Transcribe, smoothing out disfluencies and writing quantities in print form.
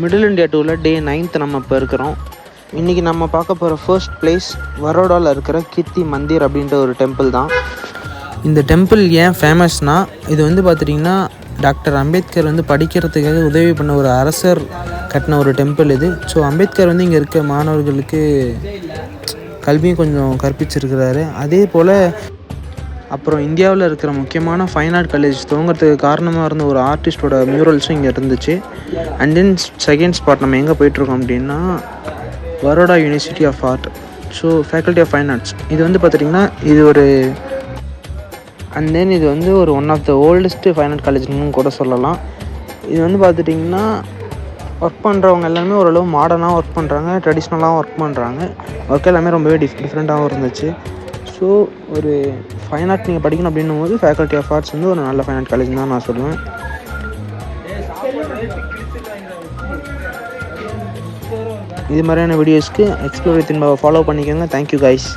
Middle India டூரில் டே 9th நம்ம இப்போ இருக்கிறோம். இன்றைக்கி நம்ம பார்க்க போகிற ஃபர்ஸ்ட் பிளேஸ் வரோடாவில் இருக்கிற கீர்த்தி மந்திர் அப்படின்ற ஒரு டெம்பிள் தான். இந்த டெம்பிள் ஏன் ஃபேமஸ்னால், இது வந்து பார்த்துட்டிங்கன்னா டாக்டர் அம்பேத்கர் வந்து படிக்கிறதுக்காக உதவி பண்ண ஒரு அரசர் கட்டின ஒரு டெம்பிள் இது. ஸோ அம்பேத்கர் வந்து இங்கே இருக்க மாணவர்களுக்கு கல்வியும் கொஞ்சம் கற்பிச்சிருக்கிறாரு. அதே போல் அப்புறம் இந்தியாவில் இருக்கிற முக்கியமான ஃபைன் ஆர்ட் காலேஜ் துவங்கிறதுக்கு காரணமாக இருந்த ஒரு ஆர்டிஸ்டோட மியூரல்ஸும் இங்கே இருந்துச்சு. அண்ட் தென் செகண்ட் ஸ்பாட் நம்ம எங்கே போயிட்டுருக்கோம் அப்படின்னா Baroda university of art, so faculty of fine arts. இது வந்து பார்த்திங்கன்னா இது ஒரு அண்ட் தென் இது வந்து ஒரு one of the oldest fine art காலேஜ்னு கூட சொல்லலாம். இது வந்து பார்த்துட்டிங்கன்னா ஒர்க் பண்ணுறவங்க எல்லாமே ஓரளவு மாடர்னாக ஒர்க் பண்ணுறாங்க, ட்ரெடிஷ்னலாகவும் ஒர்க் பண்ணுறாங்க. ஒர்க் எல்லாமே ரொம்பவே டிஃப்ரெண்ட்டாகவும் இருந்துச்சு. ஸோ ஒரு ஃபைன் ஆர்ட் நீங்கள் படிக்கணும் அப்படின்னும் போது ஃபேக்கல்ட்டி ஆஃப் ஆர்ட்ஸ் வந்து ஒரு நல்ல ஃபைன் ஆர்ட் காலேஜ் தான் நான் சொல்லுவேன். இது மாதிரியான வீடியோஸ்க்கு எக்ஸ்ப்ளோர் வித் இன்பாவை ஃபாலோ பண்ணிக்கோங்க. Thank you guys.